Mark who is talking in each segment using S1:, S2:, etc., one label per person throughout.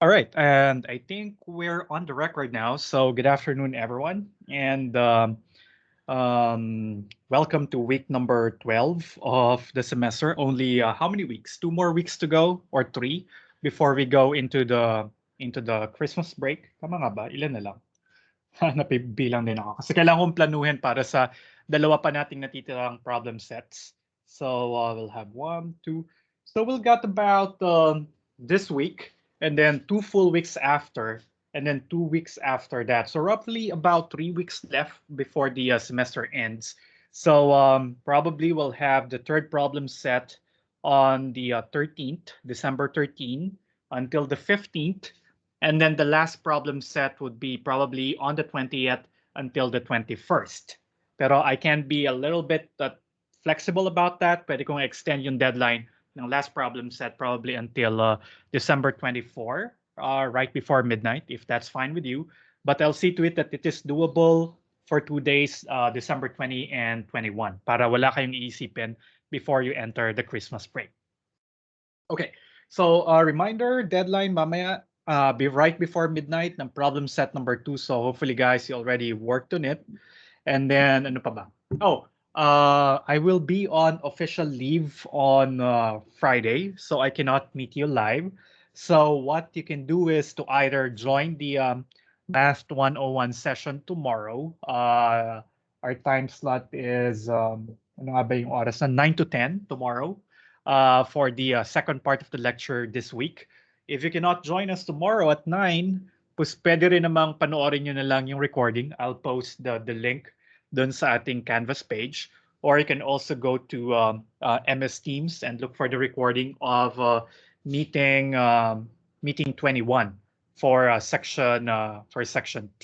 S1: All right, and I think we're on the record now. So good afternoon, everyone, and welcome to week number 12 of the semester. Only how many weeks? 2 more weeks to go, or three, before we go into the Christmas break. Tama nga ba? Ilan na lang? Napibilang din ako. Kasi kailangan kong planuhin para sa dalawa pa nating natitirang problem sets. So we'll have one, two. So we'll get about this week, and then 2 full weeks after, and then 2 weeks after that. So roughly about 3 weeks left before the semester ends. So probably we'll have the third problem set on the 13th, December 13, until the 15th. And then the last problem set would be probably on the 20th until the 21st. Pero I can be a little bit flexible about that. Pwede kong extend yung deadline ng last problem set probably until December 24, right before midnight, if that's fine with you. But I'll see to it that it is doable for 2 days, December 20 and 21, para wala kayong iisipin before you enter the Christmas break. Okay, so reminder, deadline mamaya, be right before midnight ng problem set number 2. So hopefully guys, you already worked on it. And then ano pa ba? Oh, I will be on official leave on Friday, so I cannot meet you live. So what you can do is to either join the Math 101 session tomorrow. Our time slot is ano nga ba yung oras na 9 to 10 tomorrow for the second part of the lecture this week. If you cannot join us tomorrow at 9, pues pwede rin namang panoorin nyo na lang yung recording. I'll post the link dun sa ating Canvas page. Or you can also go to MS Teams and look for the recording of meeting 21 for section T.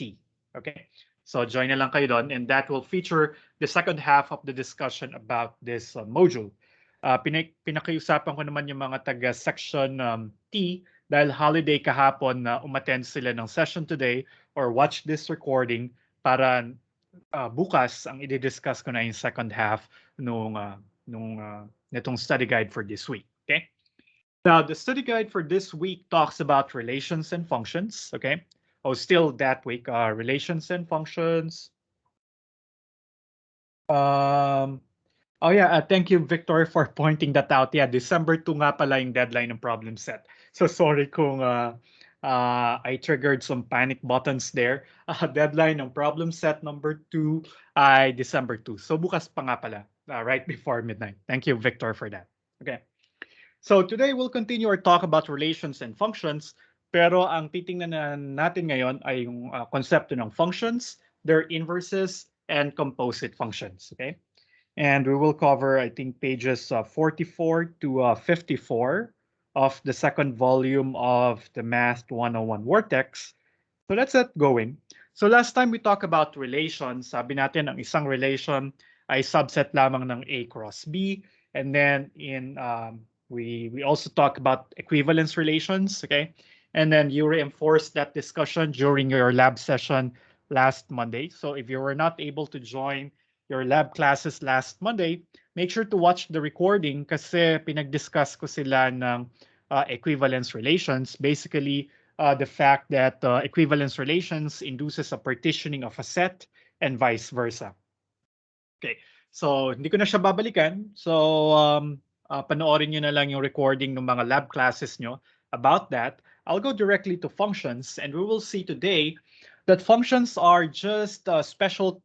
S1: Okay, so join na lang kayo doon, and that will feature the second half of the discussion about this module. Pinakiusapan ko naman yung mga taga section T dahil holiday kahapon na umattend sila ng session today or watch this recording para bukas ang i-discuss ko na yung second half nitong study guide for this week. Okay. Now, the study guide for this week talks about relations and functions. Okay. Oh, still that week, relations and functions. Oh yeah, thank you, Victor, for pointing that out. Yeah, December 2 nga pala yung deadline ng problem set. So sorry kung I triggered some panic buttons there. Deadline ng problem set number 2 ay December 2. So bukas pa nga pala, right before midnight. Thank you, Victor, for that. Okay. So today we'll continue our talk about relations and functions. Pero ang titingnan natin ngayon ay yung konsepto ng functions, their inverses, and composite functions. Okay. And we will cover, I think, pages 44 to 54 of the second volume of the Math 101 Vortex. So let's get going. So last time we talked about relations. Sabi natin ang isang relation ay subset lamang ng A cross B. And then we also talk about equivalence relations, okay? And then you reinforced that discussion during your lab session last Monday. So if you were not able to join your lab classes last Monday, make sure to watch the recording kasi pinag-discuss ko sila ng equivalence relations. Basically, the fact that equivalence relations induces a partitioning of a set and vice versa. Okay, so hindi ko na siya babalikan. So panoorin nyo na lang yung recording ng mga lab classes nyo about that. I'll go directly to functions, and we will see today that functions are just special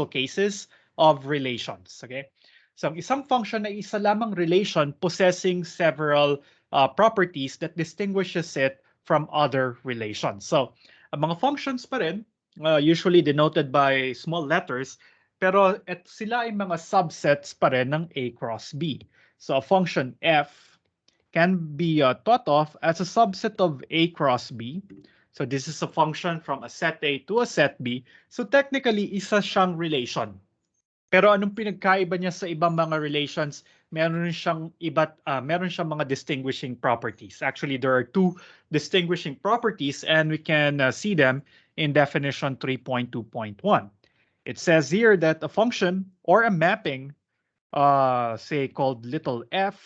S1: cases of relations. Okay, so isang function ay isa lamang relation possessing several properties that distinguishes it from other relations. So ang mga functions pa rin, usually denoted by small letters, pero sila ay mga subsets pa rin ng A cross B. So a function f can be thought of as a subset of A cross B. So this is a function from a set A to a set B. So technically, isa siyang relation. Pero anong pinagkaiba niya sa ibang mga relations? Meron siyang mga distinguishing properties. Actually, there are two distinguishing properties, and we can see them in definition 3.2.1. It says here that a function or a mapping, say called little f,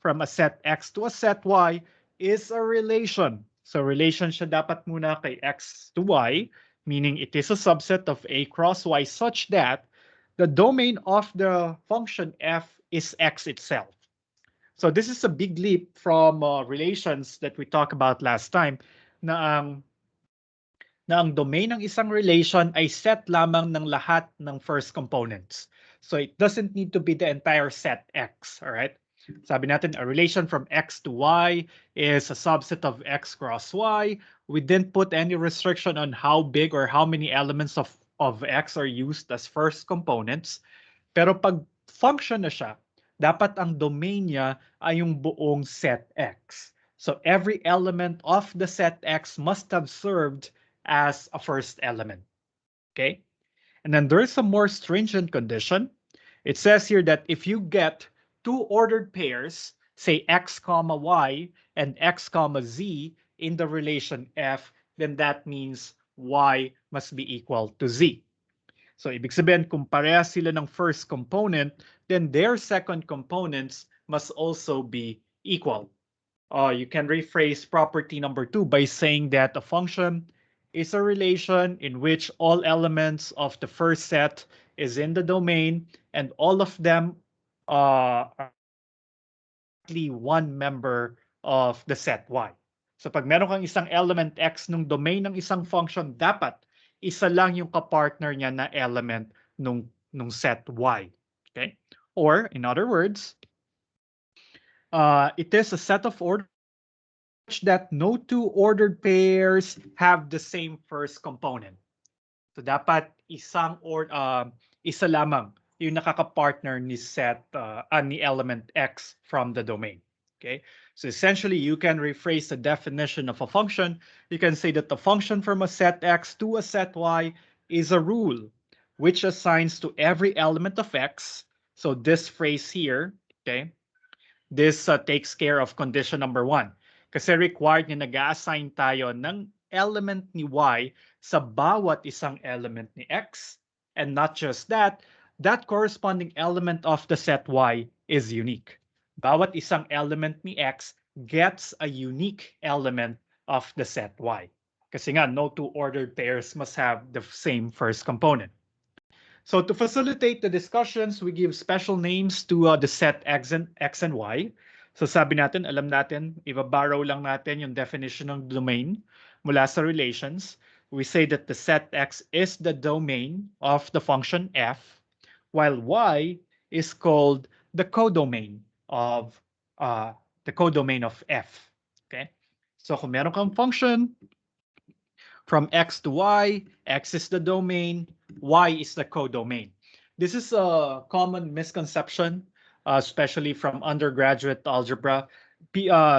S1: from a set X to a set Y is a relation. So relation siya dapat muna kay x to y, meaning it is a subset of a cross y such that the domain of the function f is x itself. So this is a big leap from relations that we talked about last time na ang domain ng isang relation ay set lamang ng lahat ng first components. So it doesn't need to be the entire set X, all right? Sabi natin, a relation from X to Y is a subset of X cross Y. We didn't put any restriction on how big or how many elements of X are used as first components. Pero pag function na siya, dapat ang domain niya ay yung buong set X. So every element of the set X must have served as a first element. Okay? And then there's a more stringent condition. It says here that if you get two ordered pairs, say x comma y and x comma z in the relation f, then that means y must be equal to z. So ibig sabihin, kung parehas sila ng first component, then their second components must also be equal. You can rephrase property number 2 by saying that a function is a relation in which all elements of the first set is in the domain and all of them are exactly one member of the set Y. So pag meron kang isang element X nung domain ng isang function, dapat isa lang yung kapartner niya na element nung set Y. Okay? Or, in other words, it is a set of orders that no two ordered pairs have the same first component. So dapat isa lamang yung nakaka-partner ni set ni element X from the domain. Okay? So essentially, you can rephrase the definition of a function. You can say that the function from a set X to a set Y is a rule which assigns to every element of X. So this phrase here, okay, this takes care of condition number 1. Kasi required na nag-assign tayo ng element ni Y sa bawat isang element ni X. And not just that, that corresponding element of the set Y is unique. Bawat isang element ni X gets a unique element of the set Y. Kasi nga, no two ordered pairs must have the same first component. So to facilitate the discussions, we give special names to the set X and Y. So sabi natin, alam natin, ibabarrow lang natin yung definition ng domain mula sa relations. We say that the set X is the domain of the function f, while Y is called the codomain of f. Okay? So kung meron kang function from X to Y, X is the domain, Y is the codomain. This is a common misconception, especially from undergraduate algebra.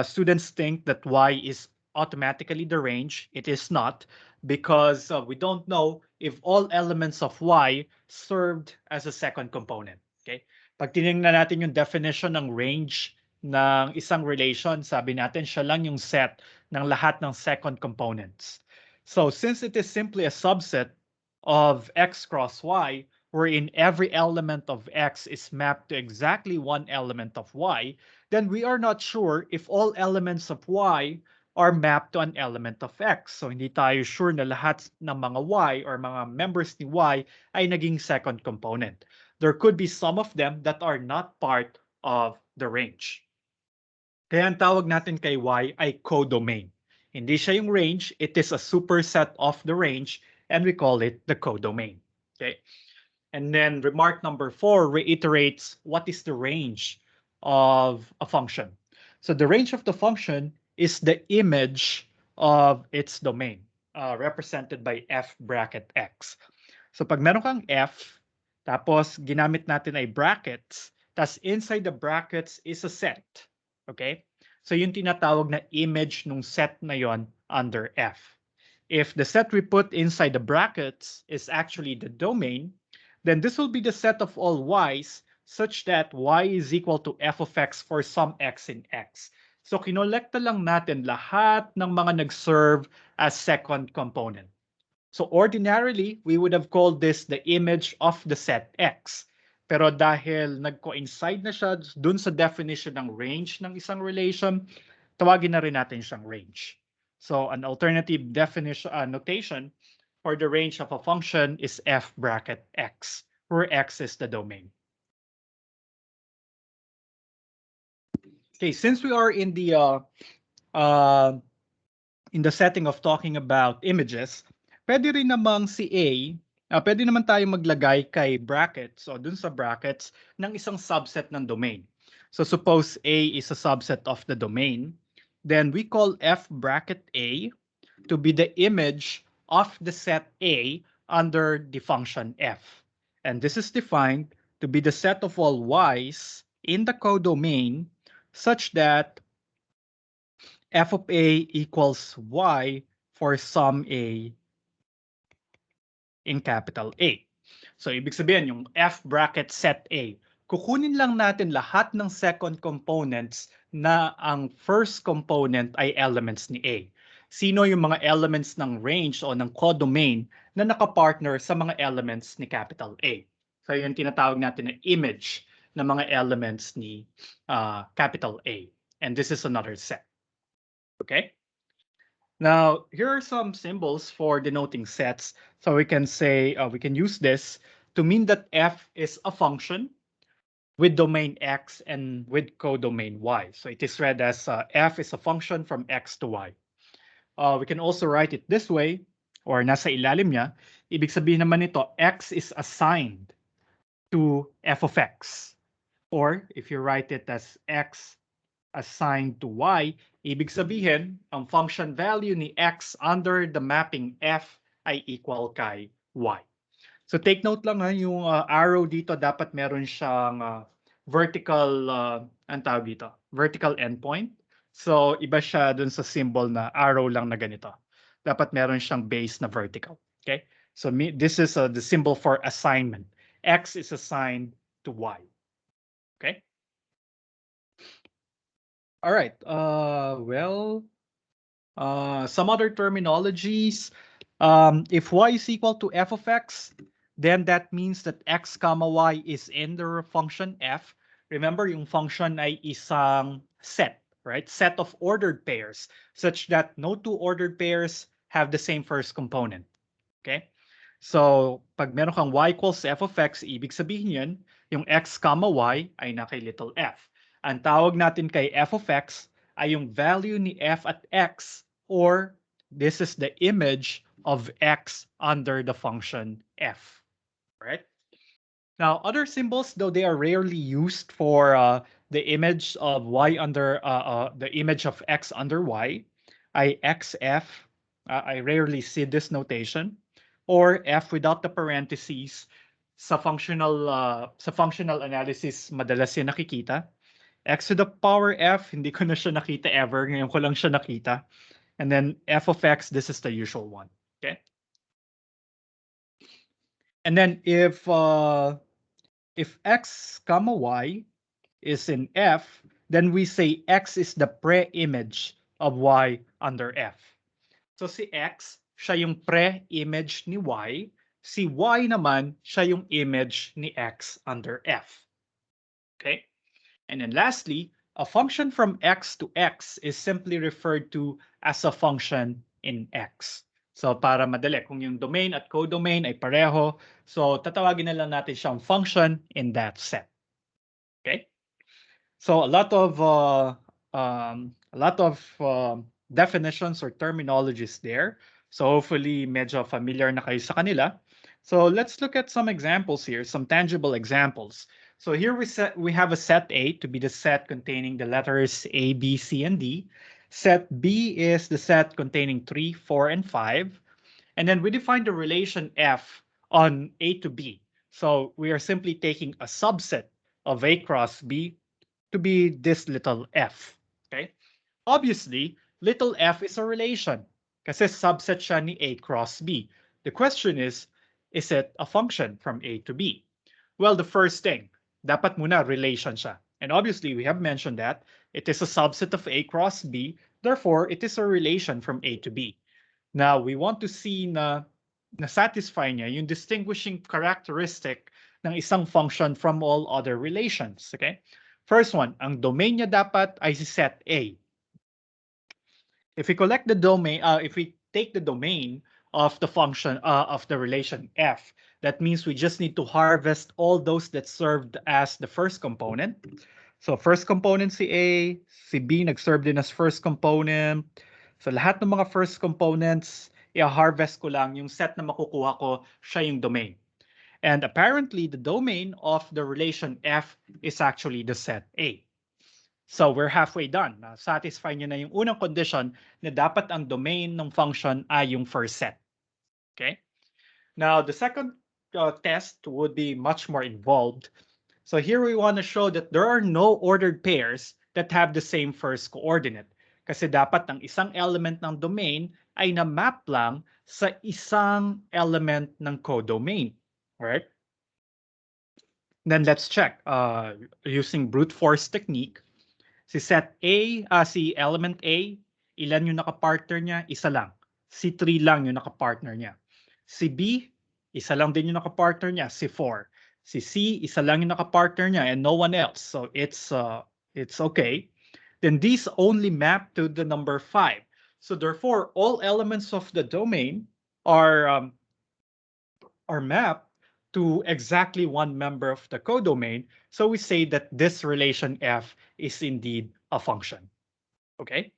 S1: Students think that Y is automatically the range. It is not, because we don't know if all elements of Y served as a second component. Okay? Pag tinignan natin yung definition ng range ng isang relation, sabi natin siya lang yung set ng lahat ng second components. So since it is simply a subset of X cross Y, wherein every element of X is mapped to exactly one element of Y, then we are not sure if all elements of Y are mapped to an element of X. So hindi tayo sure na lahat ng mga Y or mga members ni Y ay naging second component. There could be some of them that are not part of the range. Kaya ang tawag natin kay Y ay codomain. Hindi siya yung range, it is a superset of the range, and we call it the codomain. Okay? And then remark number 4 reiterates what is the range of a function. So the range of the function is the image of its domain, represented by f bracket x. So pag meron kang f, tapos ginamit natin ay brackets, tas inside the brackets is a set. Okay? So yung tinatawag na image nung set na yon under F. If the set we put inside the brackets is actually the domain, then this will be the set of all y's such that y is equal to f of x for some x in x. So kinolekta lang natin lahat ng mga nag-serve as second component. So ordinarily, we would have called this the image of the set x. Pero dahil nag-coincide na siya dun sa definition ng range ng isang relation, tawagin na rin natin siyang range. So an alternative definition notation for the range of a function is f bracket x, where x is the domain. Okay, since we are uh, in the setting of talking about images, pwede rin namang si pwede naman tayo maglagay kay brackets o dun sa brackets ng isang subset ng domain. So suppose A is a subset of the domain, then we call f bracket A to be the image of the set A under the function f. And this is defined to be the set of all y's in the codomain such that f of A equals y for some A in capital A. So ibig sabihin yung f bracket set A, kukunin lang natin lahat ng second components na ang first component ay elements ni A. Sino yung mga elements ng range o ng codomain na nakapartner sa mga elements ni capital A. So yun tinatawag natin na image ng mga elements ni capital A. And this is another set. Okay? Now, here are some symbols for denoting sets. So we can say, we can use this to mean that f is a function with domain x and with codomain y. So it is read as f is a function from x to y. We can also write it this way, or nasa ilalim niya. Ibig sabihin naman nito, x is assigned to f of x. Or if you write it as x assigned to y, ibig sabihin, ang function value ni x under the mapping f ay equal kay y. So take note lang yung arrow dito dapat meron siyang vertical, ang tawag dito, vertical endpoint. So iba siya dun sa symbol na arrow lang na ganito. Dapat meron siyang base na vertical. Okay? So this is the symbol for assignment. X is assigned to y. Okay? All right. Some other terminologies. If y is equal to f of x, then that means that x comma y is in the function f. Remember, yung function ay isang set, right? Set of ordered pairs, such that no two ordered pairs have the same first component. Okay? So, pag meron kang y equals f of x, ibig sabihin yun, yung x comma y ay na kay little f. Ang tawag natin kay f of x ay yung value ni f at x, or this is the image of x under the function f. Right? Now, other symbols, though they are rarely used for the image of y under the image of x under y, ay xf. I rarely see this notation, or f without the parentheses. Sa functional analysis, madalas yan nakikita. X to the power f, hindi ko na siya nakita ever. Ngayon ko lang siya nakita. And then f of x, this is the usual one. Okay. And then if x comma y is in f, then we say x is the pre-image of y under f. So si x, siya yung pre-image ni y. Si y naman, siya yung image ni x under f. Okay? And then lastly, a function from x to x is simply referred to as a function in x. So para madali, kung yung domain at codomain ay pareho, so tatawagin na lang natin siyang function in that set. Okay? So a lot of definitions or terminologies there. So hopefully medyo familiar na kayo sa kanila. So let's look at some examples here, some tangible examples. So here we have a set A to be the set containing the letters A, B, C, and D. Set B is the set containing 3, 4, and 5. And then we define the relation F on A to B. So we are simply taking a subset of A cross B to be this little f. Okay? Obviously, little f is a relation kasi subset siya ni A cross B. The question is it a function from A to B? Well, the first thing, dapat muna relation siya. And obviously, we have mentioned that it is a subset of A cross B, therefore, it is a relation from A to B. Now, we want to see na satisfy niya yung distinguishing characteristic ng isang function from all other relations. Okay? First one, ang domain niya dapat ay si set A. If we collect the domain, if we take the domain of the function of the relation f, that means we just need to harvest all those that served as the first component. So first component si A, si B nag-serve din as first component. So lahat ng mga first components, i-harvest ko lang yung set na makukuha ko, siya yung domain. And apparently, the domain of the relation f is actually the set A. So we're halfway done. Satisfy nyo na yung unang condition na dapat ang domain ng function ay yung first set. Okay? Now, the second test would be much more involved. So here we want to show that there are no ordered pairs that have the same first coordinate. Kasi dapat ang isang element ng domain ay na-map lang sa isang element ng codomain. Alright? Then let's check. Using brute force technique, si set A, si element A, ilan yung nakapartner niya? Isa lang. Si 3 lang yung nakapartner niya. Si B, isa lang din yung nakapartner niya, si 4. Si C, isa lang yung nakapartner niya and no one else. So it's okay. Then these only map to the number 5. So therefore, all elements of the domain are mapped to exactly one member of the codomain. So we say that this relation f is indeed a function. Okay?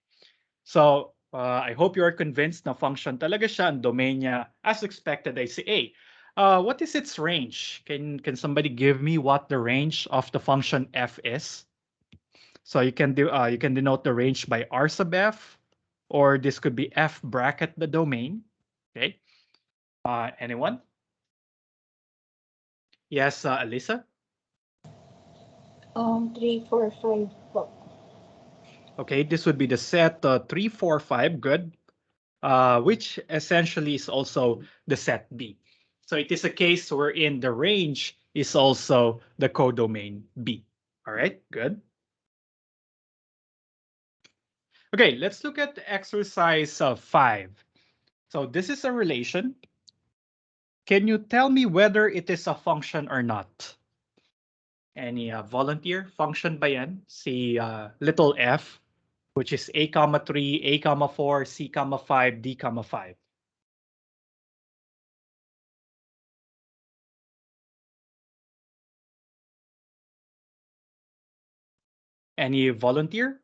S1: So I hope you are convinced na function talaga siya, ang domain niya as expected ay si A. What is its range? Can somebody give me what the range of the function f is? So you can denote the range by r sub f, or this could be f bracket the domain. Okay. Anyone? Yes, Alyssa?
S2: 3, 4, 5 po.
S1: Okay, this would be the set 3, 4, 5. Good. Which essentially is also the set B. So it is a case wherein the range is also the codomain B. All right, good. Okay, let's look at exercise 5. So this is a relation. Can you tell me whether it is a function or not? Any volunteer? Function ba yan? Si little f, which is a comma 3, a comma 4, c comma 5, d comma 5. Any volunteer?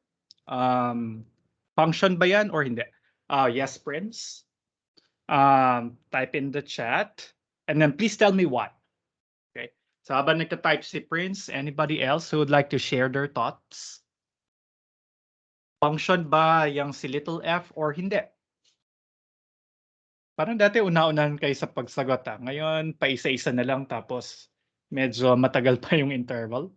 S1: Function ba yan or hindi? Yes, Prince. Type in the chat. And then please tell me what. Okay. So habang nagta-type si Prince, anybody else who would like to share their thoughts? Function ba yung si little f or hindi? Parang dati una-unahan kayo sa pagsagot. Ngayon, paisa-isa na lang tapos medyo matagal pa yung interval.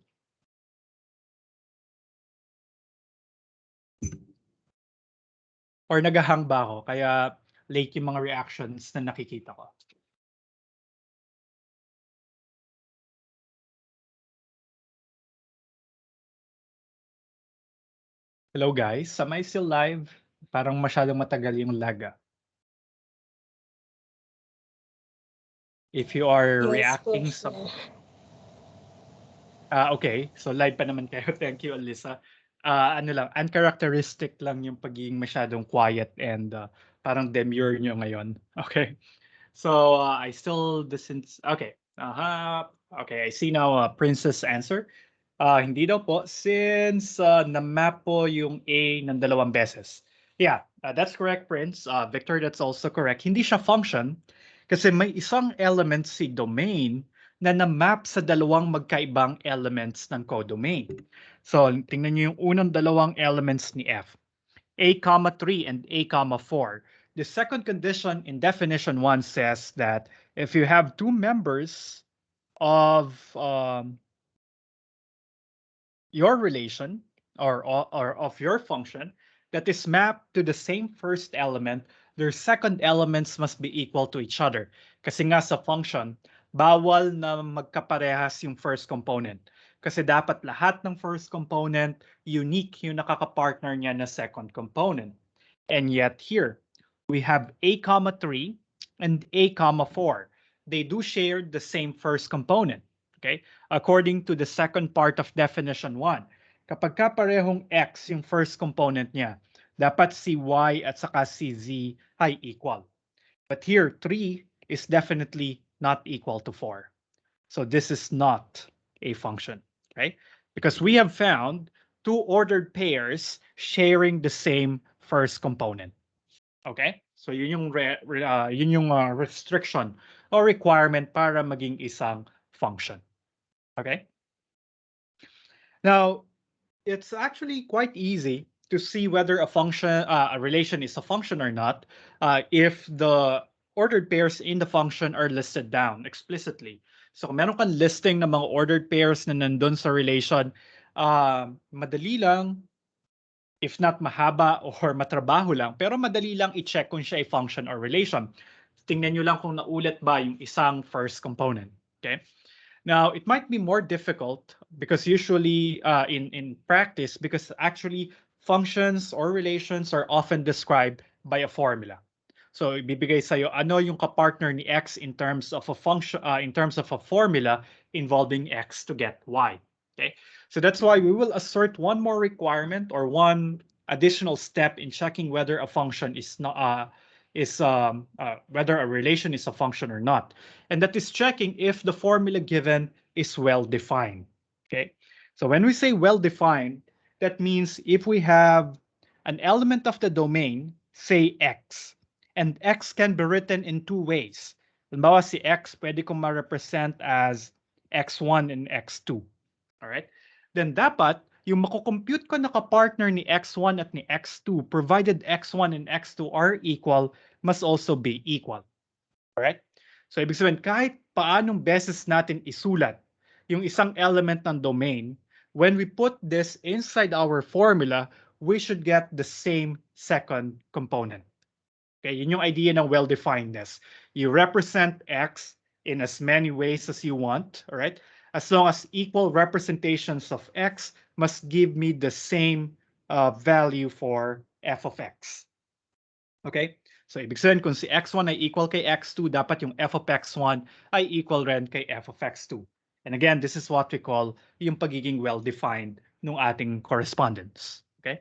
S1: Or nagahang ba ako? Kaya late yung mga reactions na nakikita ko. Hello guys, am I still live? Parang masyadong matagal yung lag. If you are
S2: Yes,
S1: reacting
S2: po,
S1: okay, so live pa naman kayo. Thank you, Alyssa. Ano lang, uncharacteristic lang yung pagiging masyadong quiet and parang demure nyo ngayon. Okay. So I still okay. Okay, I see now Princess answer. Hindi daw po since na-map po yung A ng 2 beses. Yeah, that's correct, Prince. Victor, that's also correct. Hindi siya function kasi may isang element si domain na na-map sa 2 magkaibang elements ng codomain. So, tingnan niyo yung unang 2 elements ni F. A comma 3 and A comma 4. The second condition in definition 1 says that if you have 2 members of your relation or of your function that is mapped to the same first element, their second elements must be equal to each other. Kasi nga sa function, bawal na magkaparehas yung first component. Kasi dapat lahat ng first component, unique yung nakakapartner niya na second component. And yet here, we have A comma 3 and A comma 4. They do share the same first component. Okay? According to the second part of definition 1. Kapag ka parehong X yung first component niya, dapat si y at saka si z ay equal. But here, 3 is definitely not equal to 4. So this is not a function, right? Because we have found two ordered pairs sharing the same first component. Okay? So yun yung restriction or requirement para maging isang function. Okay? Now, it's actually quite easy to see whether a relation is a function or not if the ordered pairs in the function are listed down explicitly. So kung meron kang listing ng mga ordered pairs na nandun sa relation, madali lang, if not mahaba or matrabaho lang, pero madali lang i-check kung siya ay function or relation. Tingnan nyo lang kung naulit ba yung isang first component. Okay? Now, it might be more difficult because usually in practice, because actually functions or relations are often described by a formula. So, ibibigay sa'yo ano yung kapartner ni x in terms of a function, in terms of a formula involving x to get y. Okay, so that's why we will assert one more requirement or one additional step in checking whether a function is not whether a relation is a function or not, and that is checking if the formula given is well defined. Okay, so when we say well defined, that means if we have an element of the domain, say x, and x can be written in two ways. Halimbawa si x pwede kong ma-represent as x1 and x2. All right? Then dapat yung mako-compute ko na kapartner ni x1 at ni x2 provided x1 and x2 are equal must also be equal. All right? So ibig sabihin kahit paanong beses natin isulat yung isang element ng domain, when we put this inside our formula, we should get the same second component. Okay, yun yung idea ng well-definedness. You represent x in as many ways as you want, all right? As long as equal representations of x must give me the same value for f of x. Okay? So, ibig sabihin, kung si x1 ay equal kay x2, dapat yung f of x1 ay equal rin kay f of x2. And again, this is what we call yung pagiging well-defined ng ating correspondence. Okay?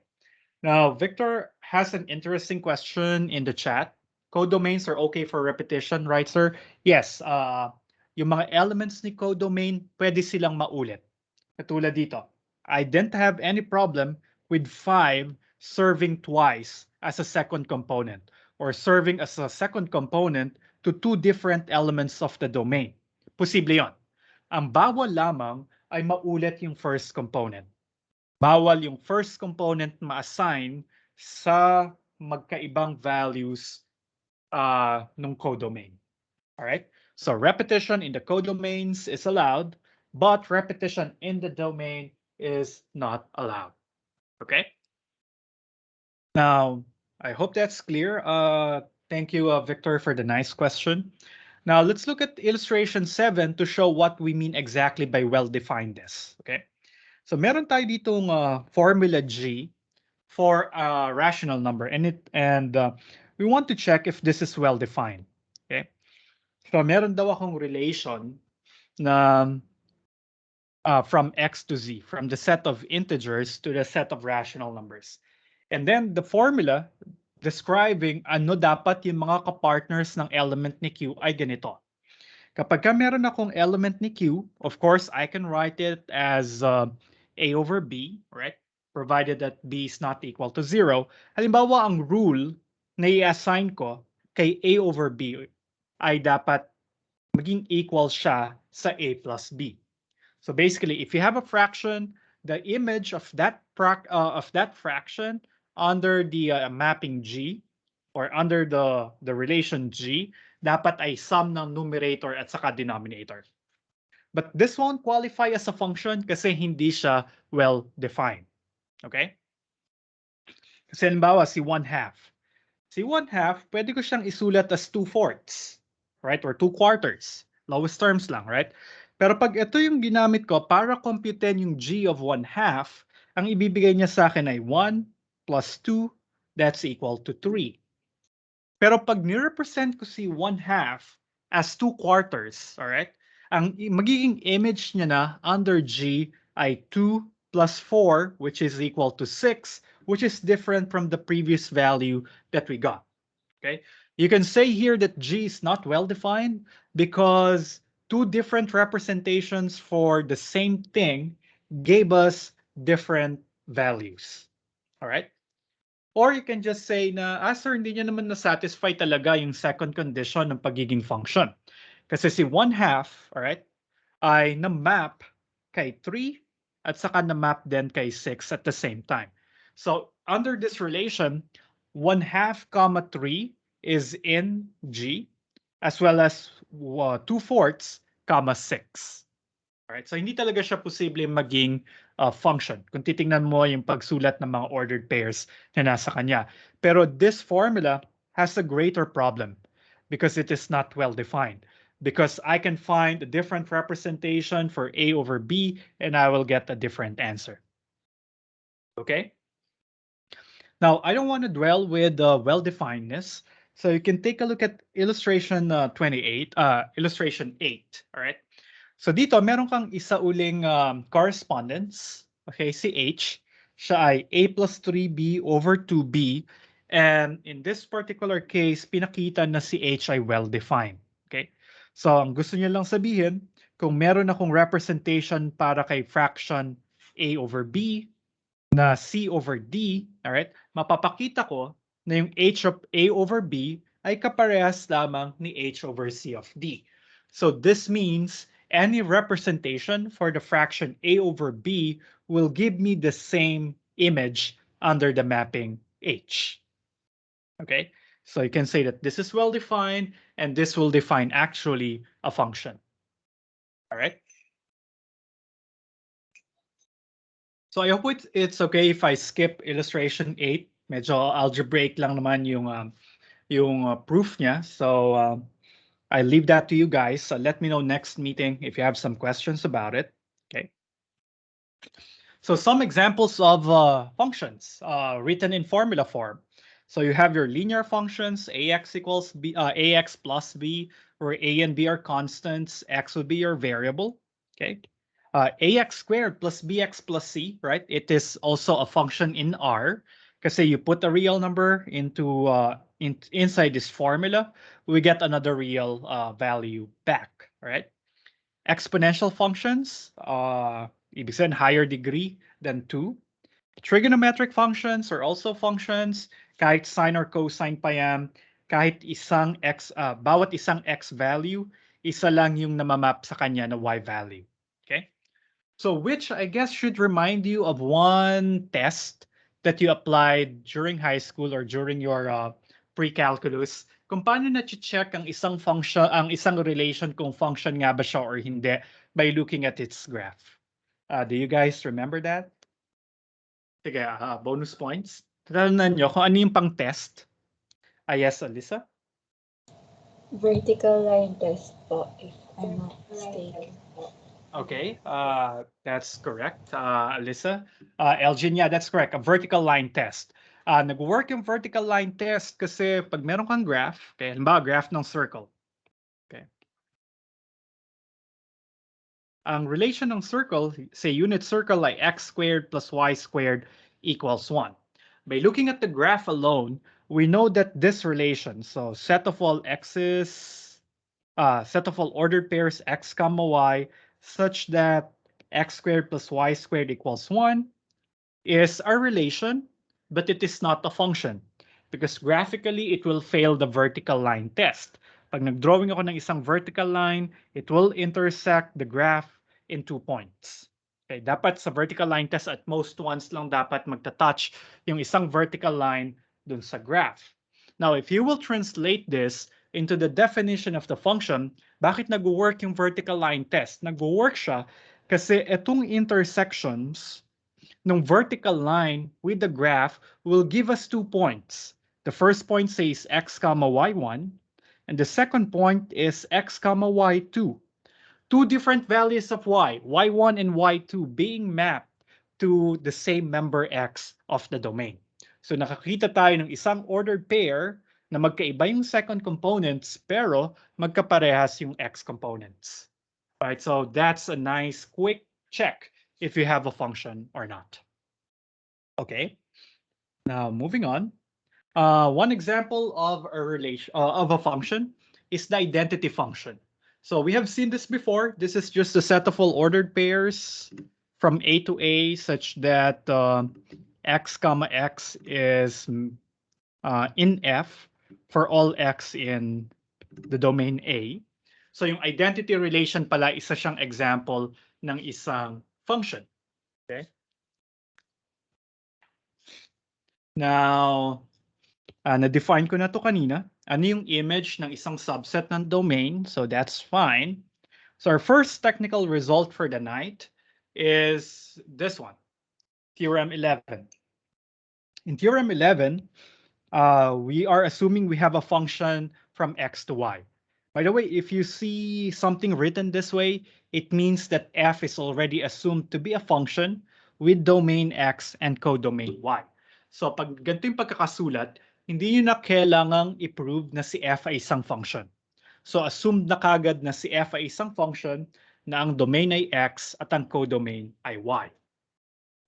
S1: Now, Victor has an interesting question in the chat. Codomains are okay for repetition, right, sir? Yes. Yung mga elements ni codomain, pwede silang maulit. Katulad dito, I didn't have any problem with 5 serving twice as a second component or serving as a second component to two different elements of the domain. Posible yon. Ang bawal lamang ay maulit yung first component. Bawal yung first component ma-assign sa magkaibang values ng codomain. All right? So repetition in the codomains is allowed, but repetition in the domain is not allowed. Okay? Now, I hope that's clear. Thank you, Victor, for the nice question. Now, let's look at illustration 7 to show what we mean exactly by well-definedness. Okay? So meron tayo ditong formula G for a rational number, and we want to check if this is well defined. Okay? So meron daw akong relation na from x to z, from the set of integers to the set of rational numbers. And then the formula describing ano dapat yung mga kapartners ng element ni Q ay ganito. Kapag meron akong element ni Q, of course, I can write it as A over B, right? Provided that B is not equal to 0. Halimbawa, ang rule na i-assign ko kay A over B ay dapat maging equal siya sa A plus B. So basically, if you have a fraction, the image of that fraction under the mapping G or under the relation G, dapat ay sum ng numerator at saka denominator. But this won't qualify as a function kasi hindi siya well-defined. Okay? Kasi halimbawa, si 1/2. Si 1/2, pwede ko siyang isulat as 2/4, right? Or 2/4. Lowest terms lang, right? Pero pag ito yung ginamit ko para computein yung G of 1/2, ang ibibigay niya sa akin ay 1 plus 2, that's equal to 3. Pero pag ni-represent ko si 1/2 as 2/4, alright, ang magiging image niya na under G ay 2 plus 4, which is equal to 6, which is different from the previous value that we got. Okay, you can say here that G is not well defined because two different representations for the same thing gave us different values. All right. Or you can just say na, sir, hindi nyo naman na-satisfy talaga yung second condition ng pagiging function. Kasi si 1/2, alright, ay na-map kay 3 at saka na-map din kay 6 at the same time. So, under this relation, 1/2 comma 3 is in G as well as 2/4 comma 6. Alright, so hindi talaga siya posible maging function kung titingnan mo yung pagsulat ng mga ordered pairs na nasa kanya. Pero this formula has a greater problem because it is not well defined. Because I can find a different representation for A over B and I will get a different answer. Okay? Now, I don't want to dwell with well-definedness. So you can take a look at illustration 28, illustration 8, all right? So dito, meron kang isa uling correspondence. Okay, si H. Siya ay A plus 3B over 2B. And in this particular case, pinakita na si H ay well-defined. Okay? So ang gusto niya lang sabihin, kung meron akong representation para kay fraction A over B, na C over D, alright, mapapakita ko na yung H of A over B ay kaparehas lamang ni H over C of D. So this means any representation for the fraction A over B will give me the same image under the mapping H. Okay, so you can say that this is well defined and this will define actually a function. All right. So I hope it's okay if I skip illustration 8. Medyo algebraic lang naman yung proof niya. So I leave that to you guys. So let me know next meeting if you have some questions about it. Okay. So some examples of functions written in formula form. So you have your linear functions, ax equals b, ax plus b, where a and b are constants, x would be your variable. Okay. Ax squared plus bx plus c, right? It is also a function in R. Kasi you put a real number into inside this formula, we get another real value back, right? Exponential functions, ibig sabihin higher degree than 2. Trigonometric functions are also functions, kahit sine or cosine pa yan, kahit bawat isang x value, isa lang yung namamap sa kanya na y value. Okay? So which I guess should remind you of one test that you applied during high school or during your pre-calculus, kung paano na-check ang isang function, ang isang relation kung function nga ba siya or hindi by looking at its graph. Do you guys remember that? Sige, bonus points. Tatanan nyo kung ano yung pang test. Yes, Alyssa?
S2: Vertical line test po, if I'm not mistaken.
S1: Okay, that's correct, Alyssa. Elgin, yeah, that's correct. A vertical line test. Nag-work yung vertical line test kasi pag meron kang graph, okay, halimbawa graph ng circle. Okay. Ang relation ng circle, say unit circle ay x squared plus y squared equals 1. By looking at the graph alone, we know that this relation, so set of all x's, set of all ordered pairs x comma y, such that x squared plus y squared equals 1 is a relation, but it is not a function because graphically it will fail the vertical line test. Pag nag-drawing ako ng isang vertical line, it will intersect the graph in 2 points. Okay, dapat sa vertical line test at most once lang dapat magta-touch yung isang vertical line dun sa graph. Now, if you will translate this into the definition of the function, bakit nag-work yung vertical line test? Nag-work siya kasi itong intersections ng vertical line with the graph will give us 2 points. The first point says x comma y1, and the second point is x comma y2. Two different values of y1 and y2 being mapped to the same member x of the domain. So nakakita tayo ng isang ordered pair na magkaiba yung second components pero magkaparehas yung x components. Right, so that's a nice quick check if you have a function or not. Okay. Now, moving on. One example of a relation of a function is the identity function. So we have seen this before. This is just a set of all ordered pairs from A to A, such that x comma x is in F for all x in the domain A. So yung identity relation pala, isa siyang example ng isang function. Okay? Now, na-define ko na to kanina. Ano yung image ng isang subset ng domain? So that's fine. So our first technical result for the night is this one, Theorem 11. In Theorem 11, we are assuming we have a function from x to y. By the way, if you see something written this way, it means that f is already assumed to be a function with domain x and codomain y. So pag ganito yung pagkakasulat, hindi nyo na kailangang i-prove na si f ay isang function. So assumed na kagad na si f ay isang function na ang domain ay x at ang codomain ay y.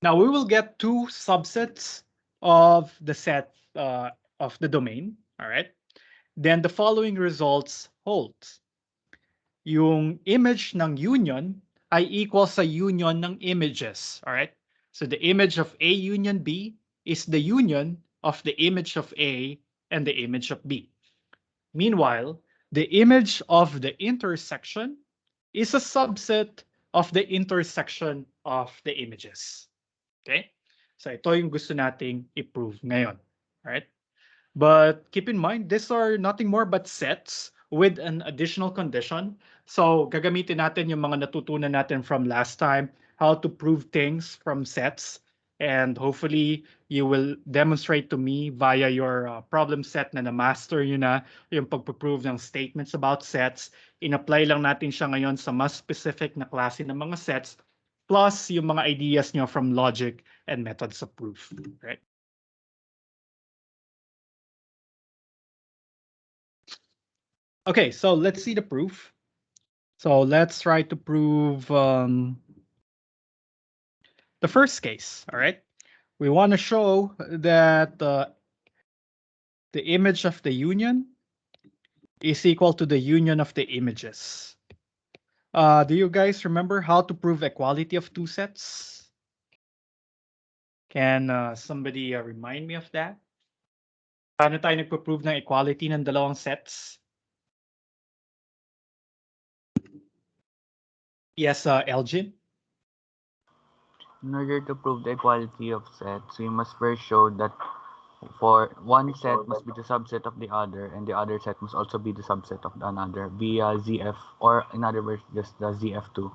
S1: Now we will get two subsets of the set of the domain, all right? Then the following results holds. Yung image ng union ay equal sa union ng images, all right? So the image of A union B is the union of the image of A and the image of B. Meanwhile, the image of the intersection is a subset of the intersection of the images. Okay? So ito yung gusto nating i-prove ngayon. Right? But keep in mind, these are nothing more but sets with an additional condition. So gagamitin natin yung mga natutunan natin from last time, how to prove things from sets. And hopefully, you will demonstrate to me via your problem set na na-master nyo na yung pagpaprove ng statements about sets. In-apply lang natin siya ngayon sa mas specific na klase ng mga sets plus yung mga ideas nyo from logic and methods of proof. Right? Okay, so let's see the proof. So let's try to prove the first case, all right? We want to show that the image of the union is equal to the union of the images. Do you guys remember how to prove equality of two sets? Can somebody remind me of that? Paano tayo nagpo-prove ng equality ng dalawang sets? Yes, Elgin?
S3: In order to prove the equality of sets, we must first show that for one set must be the subset of the other, and the other set must also be the subset of the another via ZF, or in other words, just the ZF2.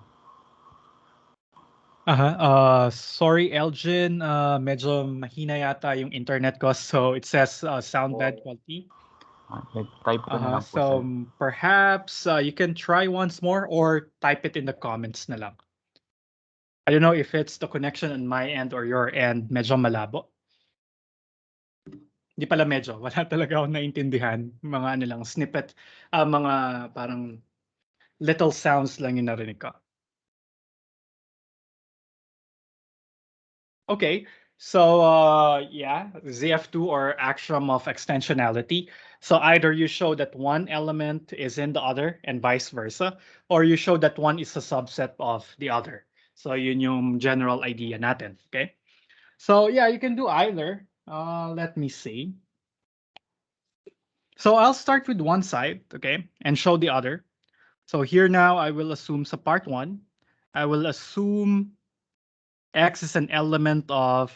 S1: Sorry, Elgin. Medyo mahina yata yung internet ko, so it says sound bad quality.
S3: Type ko na lang po,
S1: So
S3: sir.
S1: perhaps you can try once more or type it in the comments na lang. I don't know if it's the connection on my end or your end. Medyo malabo. Hindi pala medyo. Wala talaga akong naintindihan. Mga ano lang, snippet. Mga parang little sounds lang yung narinig ko. Okay, so yeah, ZF2 or axiom of extensionality. So either you show that one element is in the other and vice versa, or you show that one is a subset of the other. So yun yung general idea natin, okay? So yeah, you can do either. Let me see. So I'll start with one side, okay, and show the other. So here now, I will assume sa part one, I will assume X is an element of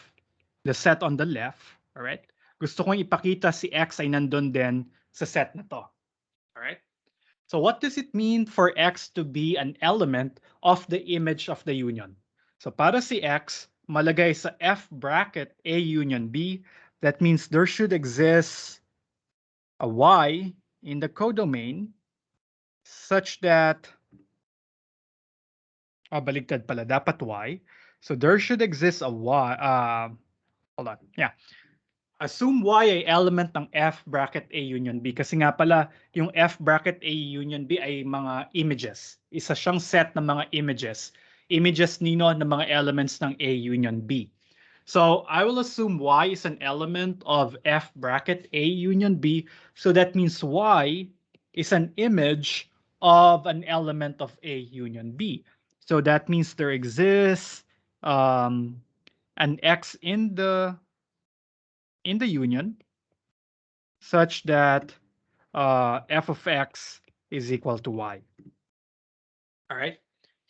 S1: the set on the left, all right? Gusto kong ipakita si X ay nandun din sa set na to, all right? So what does it mean for X to be an element of the image of the union? So para si X, malagay sa F bracket A union B, that means there should exist a Y in the codomain such that, baligtad pala, dapat Y. So there should exist a Y, hold on, yeah. Assume Y ay element ng F bracket A union B kasi nga pala yung F bracket A union B ay mga images. Isa siyang set ng mga images. Images nino ng mga elements ng A union B. So I will assume Y is an element of F bracket A union B. So that means Y is an image of an element of A union B. So that means there exists an X in the union such that f of x is equal to y. Alright?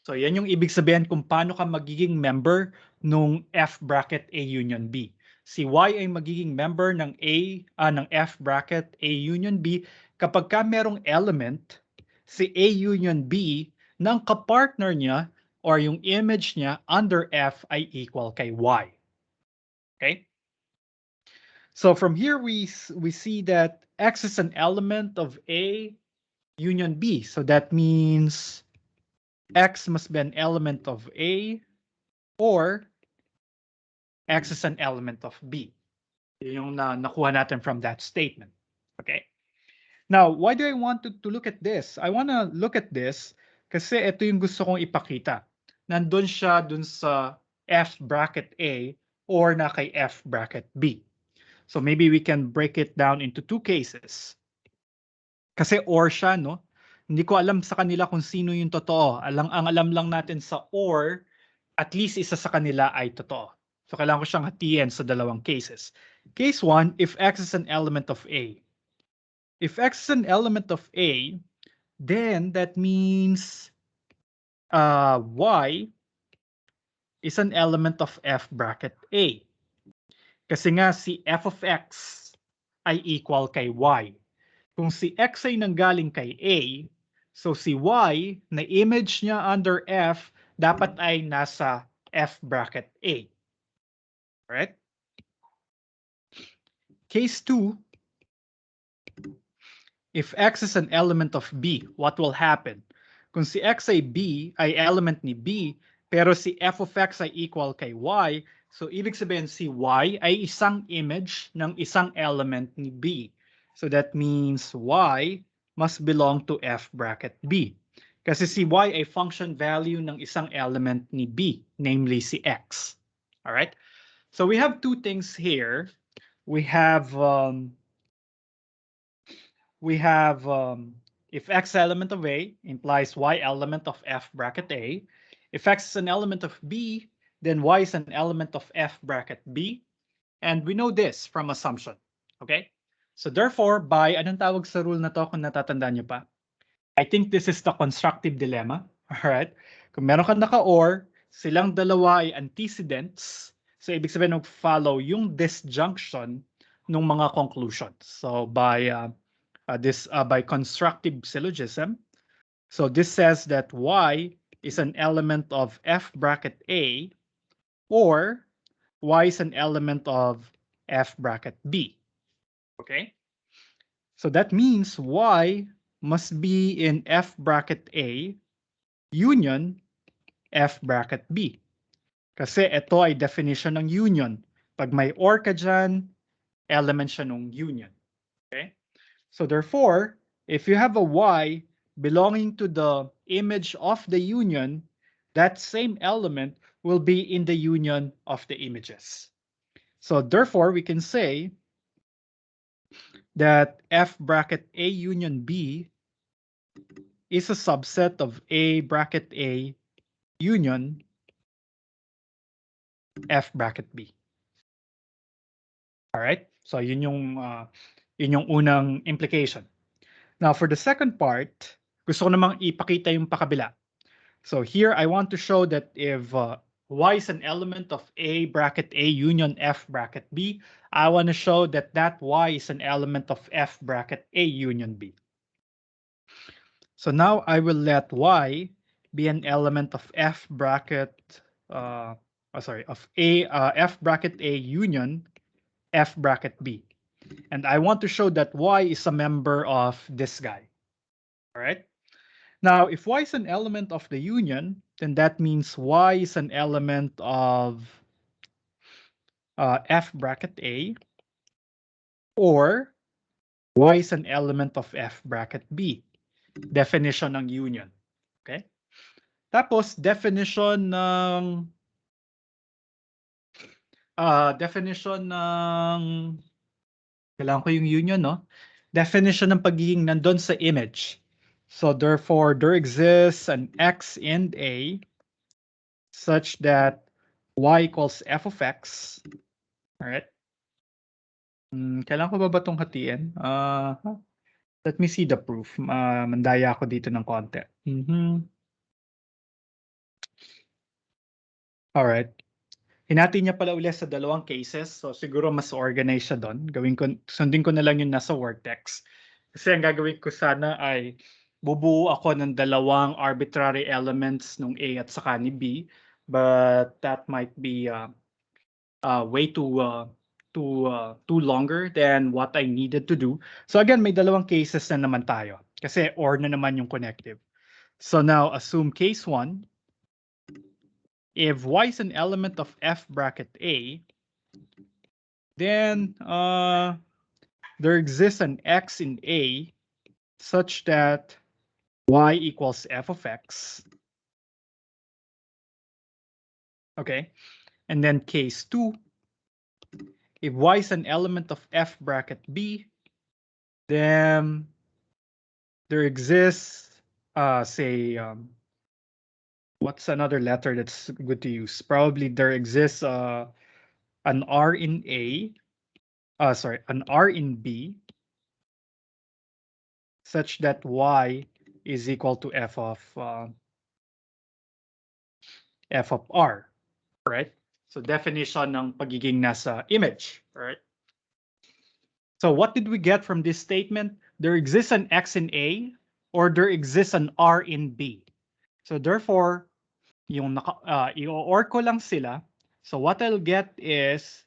S1: So yan yung ibig sabihin kung paano ka magiging member nung F bracket A union B. Si Y ay magiging member ng ng F bracket A union B kapag ka merong element si A union B ng kapartner niya or yung image niya under F ay equal kay Y. Okay? So from here we see that X is an element of A union B. So that means X must be an element of A or X is an element of B. Yun yung nakuha natin from that statement. Okay? Now, why do I want to look at this? I want to look at this kasi ito yung gusto kong ipakita. Nandun siya dun sa F bracket A or na kay F bracket B. So maybe we can break it down into two cases. Kasi or siya, no? Hindi ko alam sa kanila kung sino yung totoo. Ang alam lang natin sa or, at least isa sa kanila ay totoo. So kailangan ko siyang hatiin sa dalawang cases. Case 1, if X is an element of A. If X is an element of A, then that means Y is an element of F bracket A. Kasi nga si F of X ay equal kay Y. Kung si X ay nanggaling kay A, so si Y na image niya under F dapat ay nasa F bracket A. Right? Case 2, if X is an element of B, what will happen? Kung si X ay B, ay element ni B, pero si F of X ay equal kay Y, so ibig sabihin si Y ay isang image ng isang element ni B. So that means Y must belong to F bracket B. Kasi si Y ay function value ng isang element ni B, namely si X. Alright? So we have two things here. We have if X element of A implies Y element of F bracket A. If X is an element of B, then Y is an element of F bracket B. And we know this from assumption. Okay? So therefore, by anong tawag sa rule na to kung natatandaan niyo pa? I think this is the constructive dilemma. Alright? Kung meron kang naka-or, silang dalawa ay antecedents. So ibig sabihin mag-follow yung disjunction ng mga conclusions. So by by constructive syllogism, so this says that Y is an element of F bracket A or Y is an element of F bracket B. Okay? So that means Y must be in F bracket A union F bracket B. Kasi ito ay definition ng union. Pag may or ka dyan, element siya ng union. Okay? So therefore, if you have a Y belonging to the image of the union, that same element will be in the union of the images. So therefore, we can say that F bracket A union B is a subset of A bracket A union F bracket B. All right? So yun yung unang implication. Now for the second part, gusto ko namang ipakita yung pakabila. So here I want to show that if Y is an element of A bracket A union F bracket B, I want to show that that Y is an element of F bracket A union B. So now I will let Y be an element of F bracket, of F bracket A union F bracket B. And I want to show that Y is a member of this guy. All right. Now, if Y is an element of the union, then that means Y is an element of F bracket A or Y is an element of F bracket B. Definition ng union. Okay? Tapos, definition ng Definition ng... Kailangan ko yung union, no? Definition ng pagiging nandun sa image. So therefore, there exists an X and A such that Y equals f of X. Alright? Kailangan ko ba itong hatiin? Let me see the proof. Mandaya ako dito ng konti. Alright. Hinati niya pala ulit sa dalawang cases. So siguro mas organize siya doon. Sundin ko na lang yung nasa vertex. Kasi ang gagawin ko sana ay bubuo ako ng dalawang arbitrary elements ng A at saka ni B. But that might be way too longer than what I needed to do. So again, may dalawang cases na naman tayo. Kasi or na naman yung connective. So now assume case 1. If Y is an element of F bracket A, then there exists an X in A such that Y equals f of X. Okay. And then case 2, if Y is an element of F bracket B, then there exists, what's another letter that's good to use? Probably there exists an R in A, an R in B, such that Y is equal to f of R, right? So definition ng pagiging nasa image, right? So what did we get from this statement? There exists an X in A or there exists an R in B. So therefore, yung i-or ko lang sila. So what I'll get is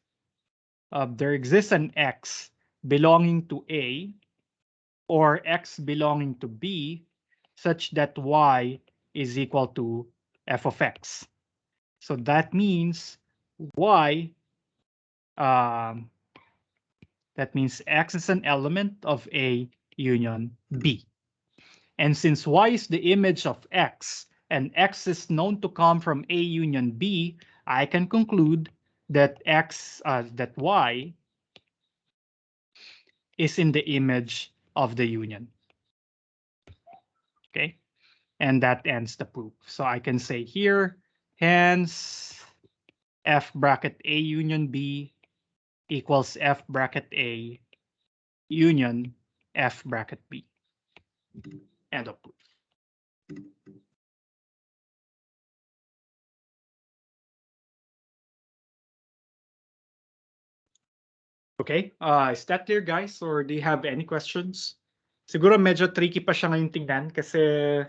S1: there exists an X belonging to A or X belonging to B such that Y is equal to f of X. So that means Y, that means X is an element of A union B. And since Y is the image of X and X is known to come from A union B, I can conclude that that Y is in the image of the union. Okay, and that ends the proof. So I can say here, hence F bracket A union B equals F bracket A union F bracket B. End of proof. Okay, is that clear, guys? Or do you have any questions? Siguro medyo tricky pa siya ngayon tingnan kasi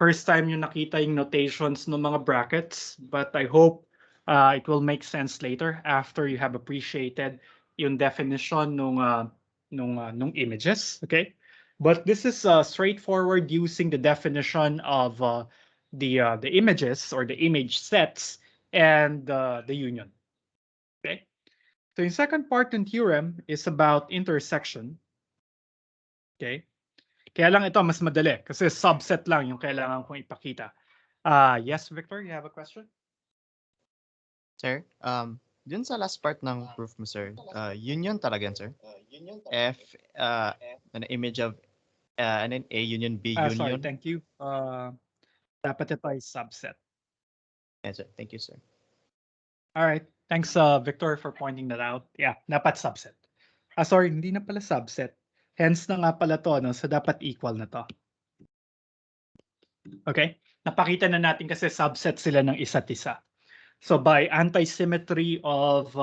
S1: first time yung nakita yung notations ng mga brackets, but I hope it will make sense later after you have appreciated yung definition nung images, okay? But this is straightforward using the definition of the images or the image sets and the union, okay? So yung second part ng theorem is about intersection. Okay? Kaya lang ito mas madali kasi subset lang yung kailangan kong ipakita. Yes, Victor, you have a question?
S4: Sir, dun sa last part ng proof mo, sir, union talaga yan, sir? F, an image of, and then A union, B union?
S1: Sorry, thank you. Dapat ito ay subset.
S4: Yes, sir. Thank you, sir.
S1: All right. Thanks, Victor, for pointing that out. Yeah, dapat subset. Sorry, hindi na pala subset. Hence na nga pala to, no? So dapat equal na to. Okay? Napakita na natin kasi subset sila ng isa't isa. So by anti-symmetry of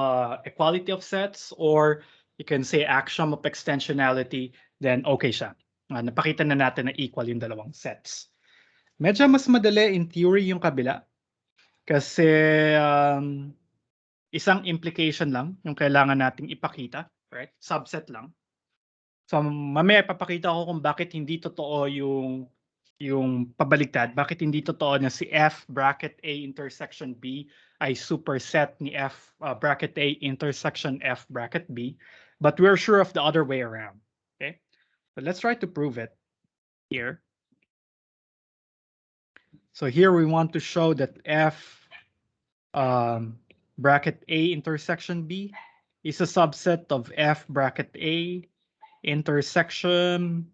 S1: equality of sets, or you can say axiom of extensionality, then okay siya. Napakita na natin na equal yung dalawang sets. Medyo mas madali in theory yung kabila. Kasi isang implication lang yung kailangan nating ipakita, right? Subset lang. So mamaya ipapakita ko kung bakit hindi totoo yung pabaliktad, bakit hindi totoo na si F bracket A intersection B ay superset ni F bracket A intersection F bracket B, but we're sure of the other way around. Okay, so let's try to prove it here. So here we want to show that F bracket A intersection B is a subset of F bracket A intersection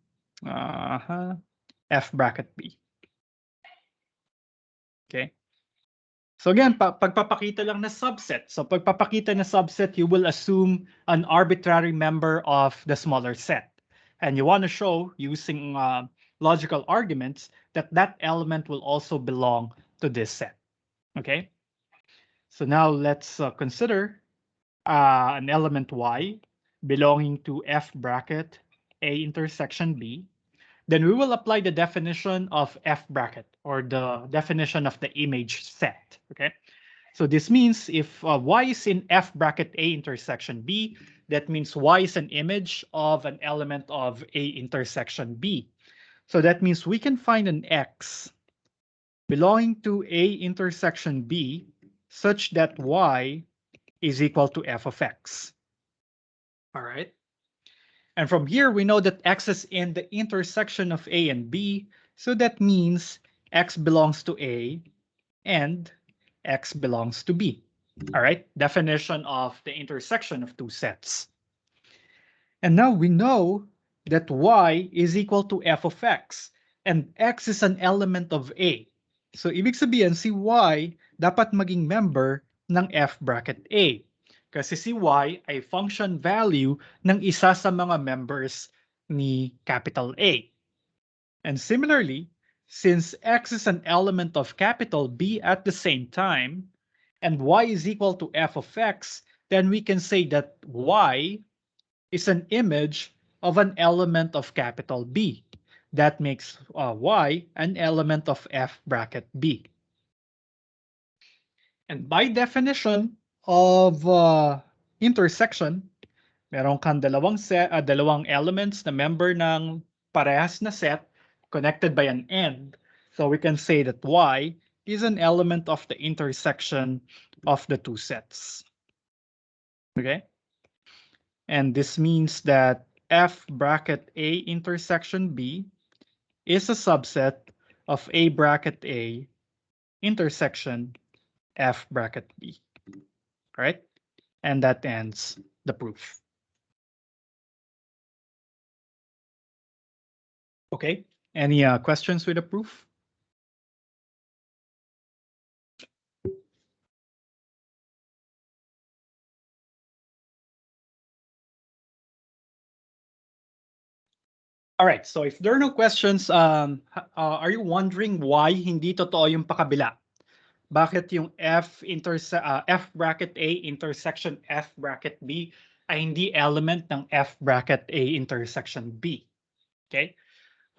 S1: F bracket B. Okay. So again, pagpapakita lang na subset. So pagpapakita na subset, you will assume an arbitrary member of the smaller set. And you want to show, using logical arguments, that that element will also belong to this set. Okay? So now let's consider an element y belonging to F bracket A intersection B. Then we will apply the definition of F bracket, or the definition of the image set. Okay? So this means if y is in F bracket A intersection B, that means y is an image of an element of A intersection B. So that means we can find an x belonging to A intersection B such that y is equal to f of x. All right. And from here, we know that x is in the intersection of A and B. So that means x belongs to A and x belongs to B. All right, definition of the intersection of two sets. And now we know that y is equal to f of x, and x is an element of A. So ibig sabihin si y dapat maging member ng f bracket A. Kasi si y ay function value ng isa sa mga members ni capital A. And similarly, since x is an element of capital B at the same time, and y is equal to f of x, then we can say that y is an image of an element of capital B. That makes y an element of f bracket B. And by definition of intersection, meron kang dalawang elements na member ng parehas na set connected by an end. So we can say that y is an element of the intersection of the two sets. Okay? And this means that F bracket A intersection B is a subset of A bracket A intersection F bracket B. Right? And that ends the proof. Okay. Any questions with the proof? All right. So if there are no questions, are you wondering why hindi totoo yung pakabila? Bakit yung F bracket A intersection F bracket B ay hindi element ng F bracket A intersection B? Okay?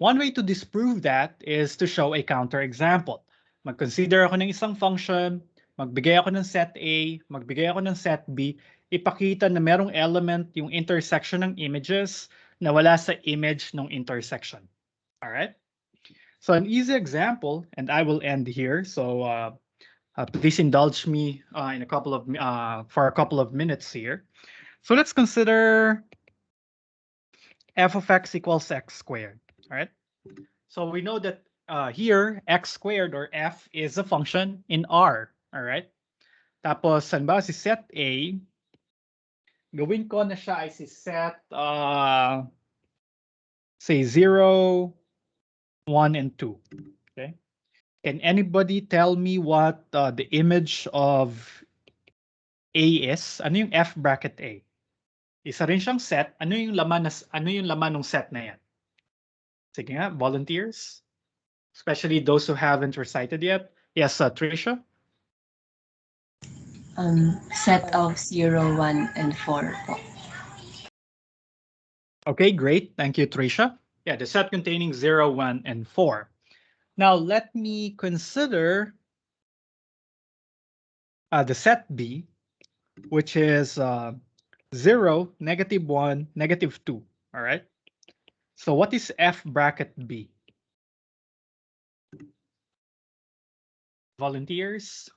S1: One way to disprove that is to show a counterexample. Mag-consider ako ng isang function, magbigay ako ng set A, magbigay ako ng set B, ipakita na merong element yung intersection ng images na wala sa image ng intersection. All right? So an easy example, and I will end here. So please indulge me for a couple of minutes here. So let's consider f of x equals x squared. All right. So we know that here x squared or f is a function in R. All right. Tapos halimbawa si set A, gawin ko na siya ay si set say 0, 1, and 2. Okay. Can anybody tell me what the image of A is? Ano yung F bracket A? Isa rin siyang set. Ano yung laman ng set na yan? Sige nga, volunteers. Especially those who haven't recited yet. Yes, Trisha?
S2: Set of 0, 1, and 4 po.
S1: Okay, great. Thank you, Trisha. Yeah, the set containing 0, 1, and 4. Now, let me consider the set B, which is 0, -1, -2. All right. So what is F bracket B? Volunteers?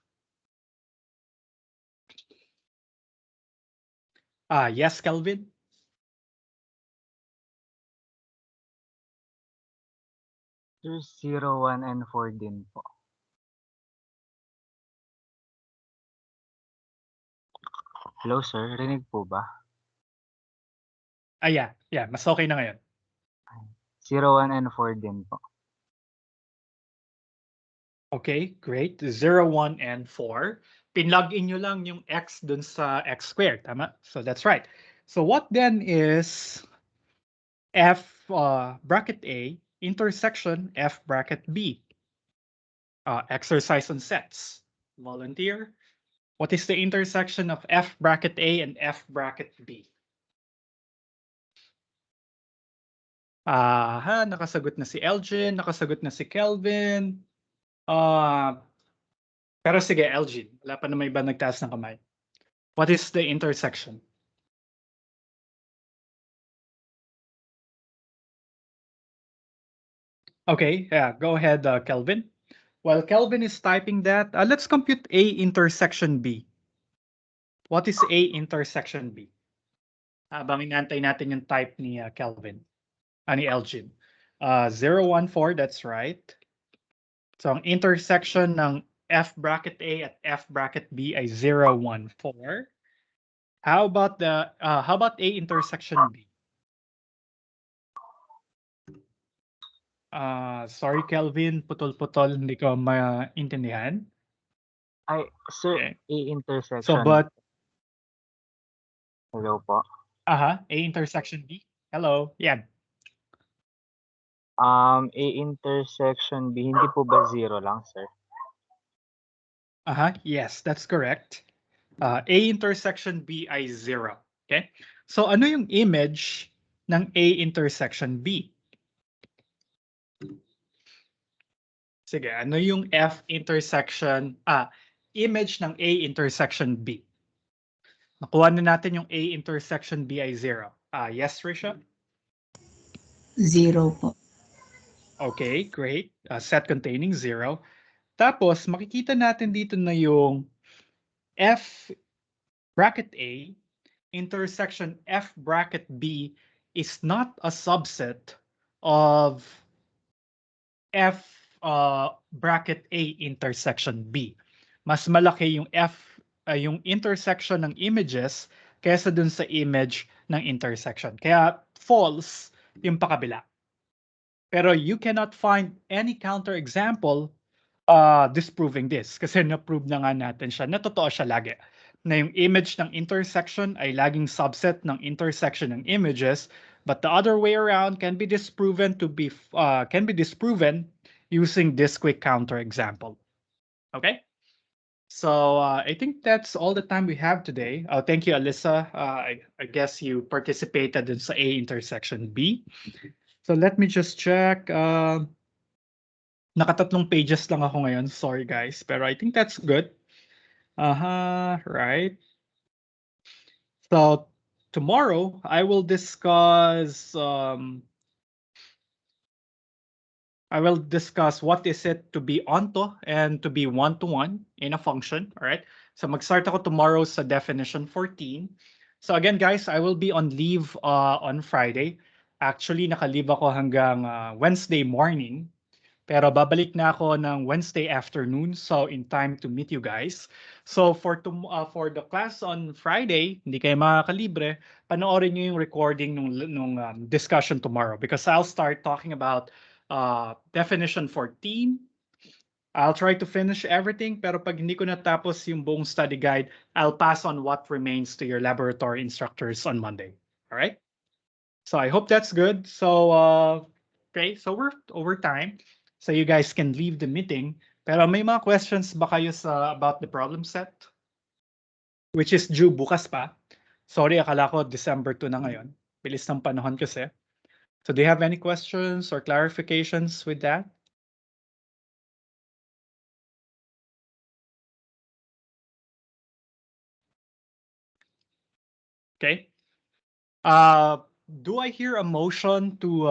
S1: Yes, Kelvin?
S3: There's 0, 1, and 4 din po. Hello, sir. Rinig po ba?
S1: Yeah. Mas okay na ngayon.
S3: 0, 1, and 4 din po.
S1: Okay, great. 0, 1, and 4. Pinlog in nyo lang yung x dun sa x squared. Tama? So that's right. So what then is f bracket A intersection f bracket B? Exercise on sets. Volunteer. What is the intersection of f bracket A and f bracket B? Nakasagot na si Elgin, nakasagot na si Kelvin. Pero sige, Elgin, wala pa naman iba nagtaas ng kamay. What is the intersection? Okay, yeah, go ahead, Kelvin. While Kelvin is typing that, let's compute A intersection B. What is A intersection B? Habang inantay natin yung type ni Kelvin, ni Elgin. 0, 1, 4, that's right. So ang intersection ng F bracket A at F bracket B ay 0, 1, 4. How about A intersection B? Sorry, Kelvin, putol-putol, hindi ko maintindihan.
S3: Ay, sir,
S1: Okay.
S3: A intersection.
S1: So, but,
S3: Hello po.
S1: A intersection B? Hello, yan.
S3: A intersection B, hindi po ba 0 lang, sir?
S1: Yes, that's correct. A intersection B ay 0. Okay? So, ano yung image ng A intersection B? Sige, ano yung F intersection, image ng A intersection B? Nakuha na natin yung A intersection B ay 0. Yes, Risha?
S2: 0 po.
S1: Okay, great. Set containing 0. Tapos, makikita natin dito na yung F bracket A intersection F bracket B is not a subset of F bracket A intersection B. Mas malaki yung yung intersection ng images kaysa dun sa image ng intersection. Kaya false yung pakabila. Pero you cannot find any counterexample disproving this kasi na-prove na nga natin siya na totoo siya lagi na yung image ng intersection ay laging subset ng intersection ng images, but the other way around can be disproven using this quick counterexample. Okay, so I think that's all the time we have today. Thank you, Alyssa. I guess you participated in sa A intersection B. So let me just check. Nakatatlong pages lang ako ngayon. Sorry guys, pero I think that's good. Right. So tomorrow I will discuss what is it to be onto and to be one-to-one in a function. All right. So mag-start ako tomorrow sa definition 14. So again guys, I will be on leave on Friday. Actually, naka-leave ako hanggang Wednesday morning. Pero babalik na ako ng Wednesday afternoon, so in time to meet you guys. So for the class on Friday, hindi kayo makakalibre, panoorin niyo yung recording nung discussion tomorrow because I'll start talking about definition 14. I'll try to finish everything, pero pag hindi ko natapos yung buong study guide, I'll pass on what remains to your laboratory instructors on Monday. All right? So I hope that's good. So, okay, so we're over time. So you guys can leave the meeting. Pero may mga questions ba kayo about the problem set? Which is due bukas pa. Sorry, akala ko December 2 na ngayon. Bilis ng panahon kasi. So do you have any questions or clarifications with that? Okay. Do I hear a motion to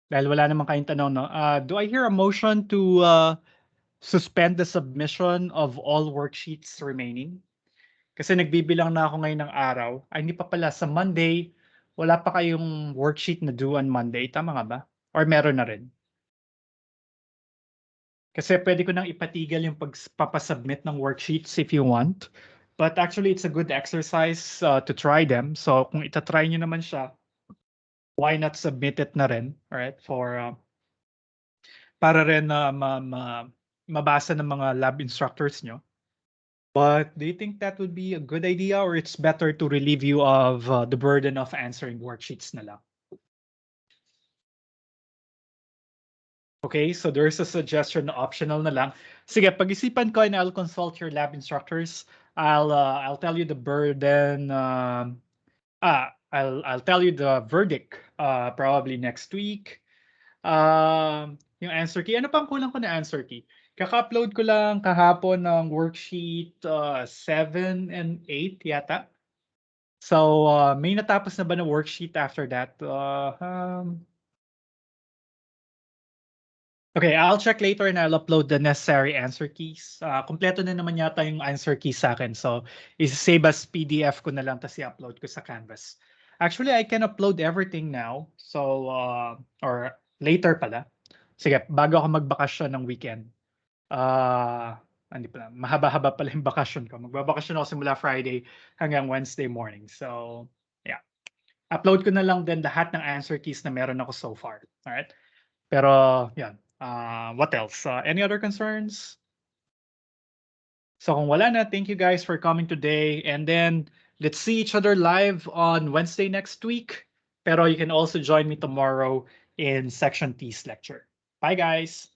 S1: dahil wala naman kayong tanong, no? Do I hear a motion to suspend the submission of all worksheets remaining? Kasi nagbibilang na ako ngayon ng araw. Ay, hindi pa pala. Sa Monday, wala pa kayong worksheet na due on Monday. Tama nga ba? Or meron na rin? Kasi pwede ko nang ipatigil yung pagpapasubmit ng worksheets if you want. But actually, it's a good exercise to try them. So kung itatry nyo naman siya, why not submit it na rin, alright? Para rin na mabasa ng mga lab instructors nyo. But do you think that would be a good idea, or it's better to relieve you of the burden of answering worksheets na lang? Okay, so there's a suggestion na optional na lang. Sige, pag-isipan ko and I'll consult your lab instructors. I'll tell you the burden. I'll tell you the verdict probably next week. Yung answer key. Ano pang kulang ko na answer key? Kaka-upload ko lang kahapon ng worksheet 7 and 8 yata. So, may natapos na ba na worksheet after that? Okay, I'll check later and I'll upload the necessary answer keys. Kompleto na naman yata yung answer keys sa akin. So, is-save as PDF ko na lang tapos i-upload ko sa Canvas. Actually, I can upload everything now. So, or later pala. Sige, bago ako magbakasyon ng weekend. Hindi pala, mahaba-haba pala yung bakasyon ko. Magbabakasyon ako simula Friday hanggang Wednesday morning. So, yeah. Upload ko na lang din lahat ng answer keys na meron ako so far. Alright? Pero, yan. What else? Any other concerns? So kung wala na, thank you guys for coming today. And then let's see each other live on Wednesday next week. Pero you can also join me tomorrow in Section T's lecture. Bye, guys.